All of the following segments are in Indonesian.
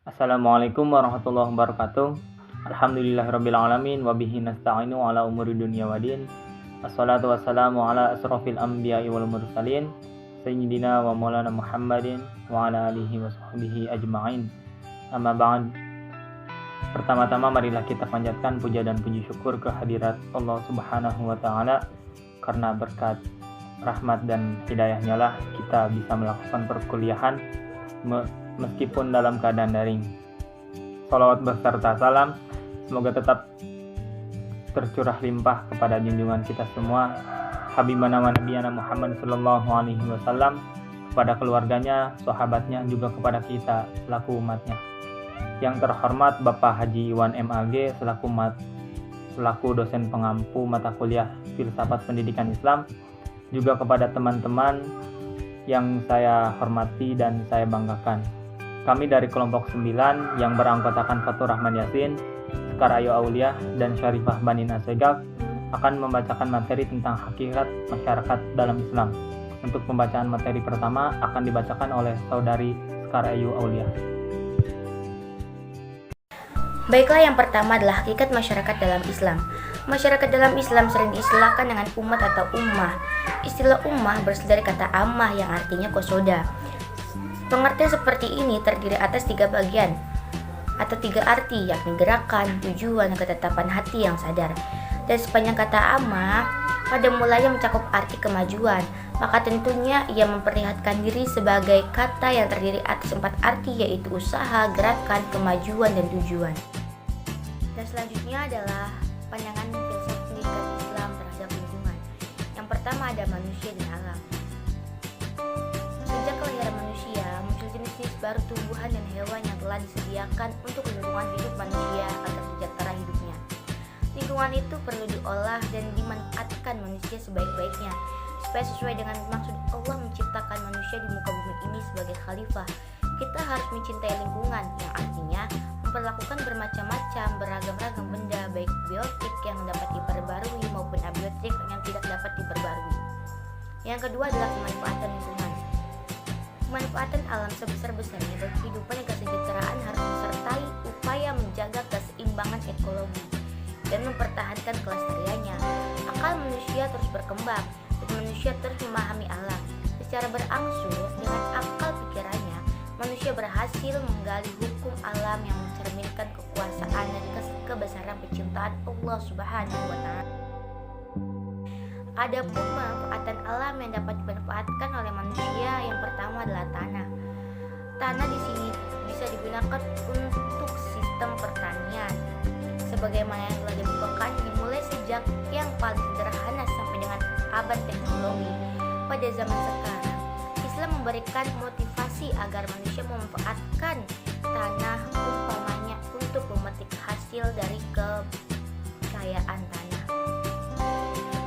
Assalamualaikum warahmatullahi wabarakatuh. Alhamdulillahirabbil alamin wa bihi nasta'inu ala umuri dunya waddin. Wassalatu wassalamu ala asrofil anbiya'i wal mursalin sayyidina wa maulana Muhammadin wa ala alihi wa sahbihi ajma'in. Amma ba'd. Pertama-tama marilah kita panjatkan puja dan puji syukur kehadirat Allah Subhanahu wa taala, karena berkat rahmat dan hidayahnya lah kita bisa melakukan perkuliahan meskipun dalam keadaan daring. Salawat beserta salam semoga tetap tercurah limpah kepada junjungan kita semua, Habibana wa Nabiyana Muhammad sallallahu alaihi wasallam, kepada keluarganya, sahabatnya, juga kepada kita selaku umatnya. Yang terhormat Bapak Haji Iwan MAG selaku dosen pengampu mata kuliah Filsafat Pendidikan Islam, juga kepada teman-teman yang saya hormati dan saya banggakan. Kami dari kelompok 9 yang beranggotakan Fatur Rahman Yasin, Sekar Ayu Auliah, dan Syarifah Banin Asegaf akan membacakan materi tentang hakikat masyarakat dalam Islam. Untuk pembacaan materi pertama akan dibacakan oleh saudari Sekar Ayu Auliah. Baiklah, yang pertama adalah hakikat masyarakat dalam Islam. Masyarakat dalam Islam sering diistilahkan dengan umat atau ummah. Istilah ummah berasal dari kata ammah yang artinya kosoda. Pengertian seperti ini terdiri atas 3 bagian atau 3 arti, yakni gerakan, tujuan, dan ketetapan hati yang sadar. Dan sepanjang kata ammah pada mulanya mencakup arti kemajuan, maka tentunya ia memperlihatkan diri sebagai kata yang terdiri atas 4 arti, yaitu usaha, gerakan, kemajuan, dan tujuan. Dan selanjutnya adalah pandangan filsafat pendidikan Islam terhadap lingkungan. Yang pertama ada manusia dan alam. Sejak kelahiran manusia, muncul jenis-jenis baru tumbuhan dan hewan yang telah disediakan untuk lingkungan hidup manusia agar sejahtera hidupnya. Lingkungan itu perlu diolah dan dimanfaatkan manusia sebaik-baiknya, supaya sesuai dengan maksud Allah menciptakan manusia di muka bumi ini sebagai khalifah. Kita harus mencintai lingkungan, yang artinya memperlakukan bermacam-macam, beragam-ragam benda, baik biotik yang dapat diperbarui maupun abiotik yang tidak dapat diperbarui. Yang kedua adalah pemanfaatan lingkungan. Pemanfaatan alam sebesar-besarnya bagi kehidupan dan kesejahteraan harus disertai upaya menjaga keseimbangan ekologi dan mempertahankan kelestariannya. Akal manusia terus berkembang dan manusia terus memahami alam. Secara berangsur dengan akal pikirannya, manusia berhasil menggali hukum alam yang mencerminkan kekuasaan dan kebesaran penciptaan Allah Subhanahu wa taala. Adapun pemanfaatan alam yang dapat dimanfaatkan oleh manusia, yang pertama adalah tanah. Tanah di sini bisa digunakan untuk sistem pertanian, sebagaimana yang telah dibukakan dimulai sejak yang paling sederhana sampai dengan abad teknologi. Pada zaman sekarang, Islam memberikan motivasi agar manusia memanfaatkan tanah, umpamanya untuk memetik hasil dari kekayaan tanah.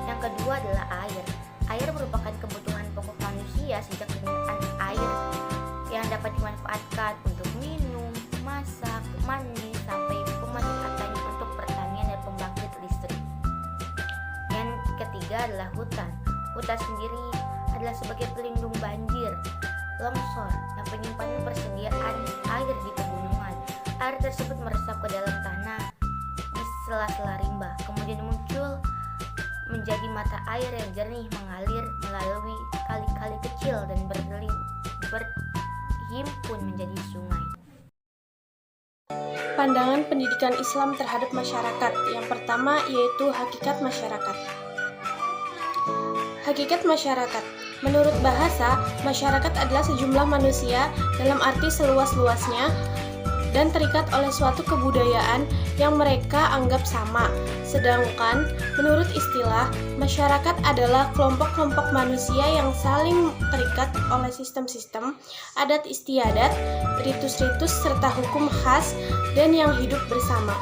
Yang kedua adalah air. Air merupakan kebutuhan pokok manusia sejak penggunaan air yang dapat dimanfaatkan untuk minum, masak, mandi, sampai pemanfaatannya untuk pertanian dan pembangkit listrik. Yang ketiga adalah hutan. Hutan sendiri adalah sebagai pelindung banjir, longsor, dan penyimpanan persediaan air di pegunungan. Air tersebut meresap ke dalam tanah di sela-sela rimba, kemudian muncul menjadi mata air yang jernih mengalir melalui kali-kali kecil dan berhimpun menjadi sungai. Pandangan pendidikan Islam terhadap masyarakat. Yang pertama yaitu hakikat masyarakat. Hakikat masyarakat. Menurut bahasa, masyarakat adalah sejumlah manusia dalam arti seluas-luasnya dan terikat oleh suatu kebudayaan yang mereka anggap sama. Sedangkan menurut istilah, masyarakat adalah kelompok-kelompok manusia yang saling terikat oleh sistem-sistem, adat istiadat, ritus-ritus, serta hukum khas dan yang hidup bersama.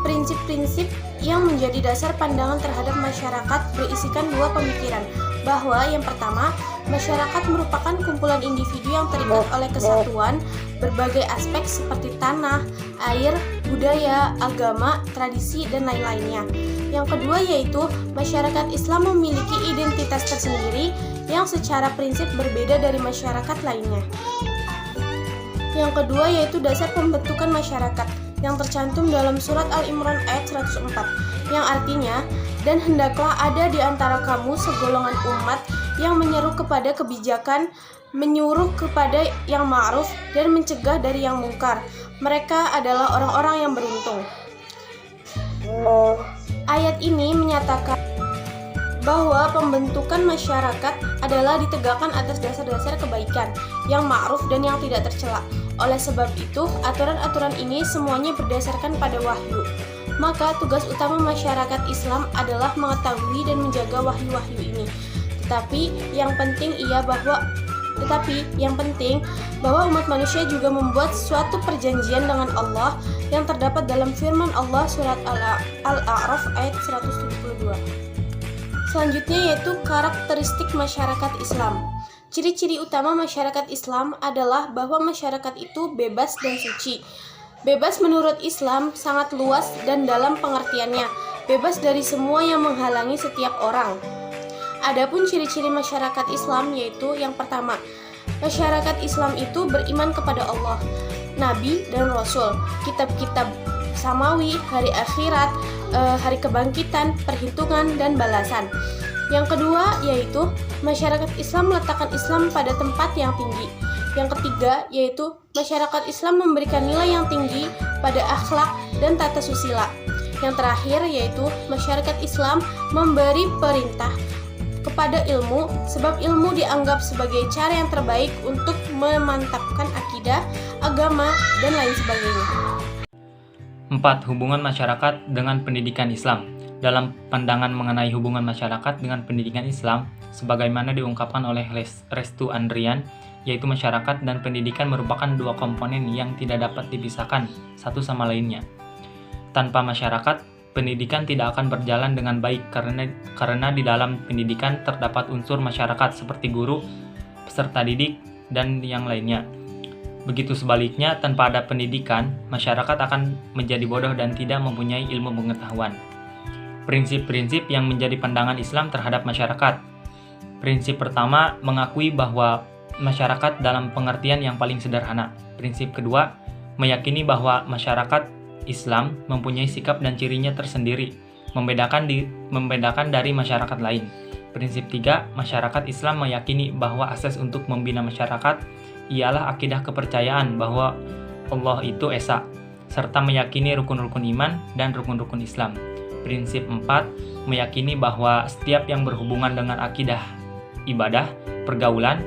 Prinsip-prinsip yang menjadi dasar pandangan terhadap masyarakat berisikan 2 pemikiran, bahwa yang pertama, masyarakat merupakan kumpulan individu yang terikat oleh kesatuan berbagai aspek seperti tanah, air, budaya, agama, tradisi, dan lain-lainnya. Yang kedua yaitu masyarakat Islam memiliki identitas tersendiri yang secara prinsip berbeda dari masyarakat lainnya. Yang kedua yaitu dasar pembentukan masyarakat yang tercantum dalam surat Al-Imran ayat 104 yang artinya, dan hendaklah ada di antara kamu segolongan umat yang menyeru kepada kebijakan, menyuruh kepada yang ma'ruf dan mencegah dari yang mungkar. Mereka adalah orang-orang yang beruntung. Ayat ini menyatakan bahwa pembentukan masyarakat adalah ditegakkan atas dasar-dasar kebaikan yang ma'ruf dan yang tidak tercela. Oleh sebab itu, aturan-aturan ini semuanya berdasarkan pada wahyu. Maka tugas utama masyarakat Islam adalah mengetahui dan menjaga wahyu-wahyu ini. Tetapi yang penting bahwa umat manusia juga membuat suatu perjanjian dengan Allah yang terdapat dalam firman Allah surat Al-A'raf ayat 172. Selanjutnya yaitu karakteristik masyarakat Islam. Ciri-ciri utama masyarakat Islam adalah bahwa masyarakat itu bebas dan suci. Bebas menurut Islam sangat luas dan dalam pengertiannya, bebas dari semua yang menghalangi setiap orang. Adapun ciri-ciri masyarakat Islam yaitu yang pertama, masyarakat Islam itu beriman kepada Allah, Nabi dan Rasul, kitab-kitab samawi, hari akhirat, hari kebangkitan, perhitungan, dan balasan. Yang kedua yaitu masyarakat Islam meletakkan Islam pada tempat yang tinggi. Yang ketiga yaitu masyarakat Islam memberikan nilai yang tinggi pada akhlak dan tata susila. Yang terakhir yaitu masyarakat Islam memberi perintah kepada ilmu, sebab ilmu dianggap sebagai cara yang terbaik untuk memantapkan akidah, agama, dan lain sebagainya. 4. Hubungan masyarakat dengan pendidikan Islam. Dalam pandangan mengenai hubungan masyarakat dengan pendidikan Islam, sebagaimana diungkapkan oleh Restu Andrian, yaitu masyarakat dan pendidikan merupakan dua komponen yang tidak dapat dipisahkan satu sama lainnya. Tanpa masyarakat, pendidikan tidak akan berjalan dengan baik karena di dalam pendidikan terdapat unsur masyarakat seperti guru, peserta didik, dan yang lainnya. Begitu sebaliknya, tanpa ada pendidikan, masyarakat akan menjadi bodoh dan tidak mempunyai ilmu pengetahuan. Prinsip-prinsip yang menjadi pandangan Islam terhadap masyarakat. Prinsip pertama, mengakui bahwa masyarakat dalam pengertian yang paling sederhana. Prinsip kedua, meyakini bahwa masyarakat Islam mempunyai sikap dan cirinya tersendiri, membedakan dari masyarakat lain. Prinsip tiga, masyarakat Islam meyakini bahwa asas untuk membina masyarakat ialah akidah kepercayaan bahwa Allah itu Esa, serta meyakini rukun-rukun iman dan rukun-rukun Islam. Prinsip 4, meyakini bahwa setiap yang berhubungan dengan akidah, ibadah, pergaulan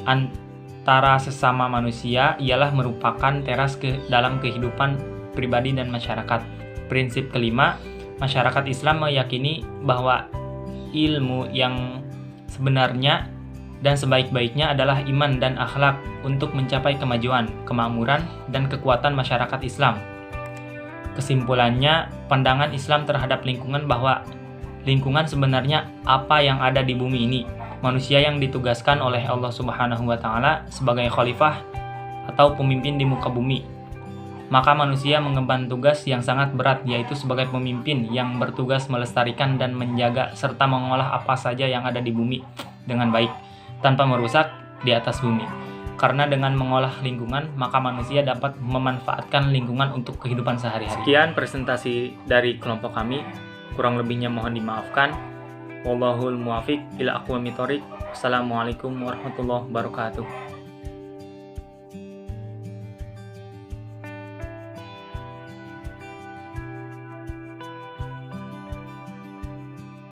antara sesama manusia ialah merupakan teras dalam kehidupan pribadi dan masyarakat. Prinsip kelima, masyarakat Islam meyakini bahwa ilmu yang sebenarnya dan sebaik-baiknya adalah iman dan akhlak untuk mencapai kemajuan, kemakmuran, dan kekuatan masyarakat Islam. Kesimpulannya, pandangan Islam terhadap lingkungan bahwa lingkungan sebenarnya apa yang ada di bumi ini, manusia yang ditugaskan oleh Allah Subhanahu wa Ta'ala sebagai khalifah atau pemimpin di muka bumi. Maka manusia mengemban tugas yang sangat berat, yaitu sebagai pemimpin yang bertugas melestarikan dan menjaga serta mengolah apa saja yang ada di bumi dengan baik, tanpa merusak di atas bumi. Karena dengan mengolah lingkungan, maka manusia dapat memanfaatkan lingkungan untuk kehidupan sehari-hari. Sekian presentasi dari kelompok kami. Kurang lebihnya mohon dimaafkan. Wallahul muwafiq ila aqwamit thoriq. Assalamualaikum warahmatullahi wabarakatuh.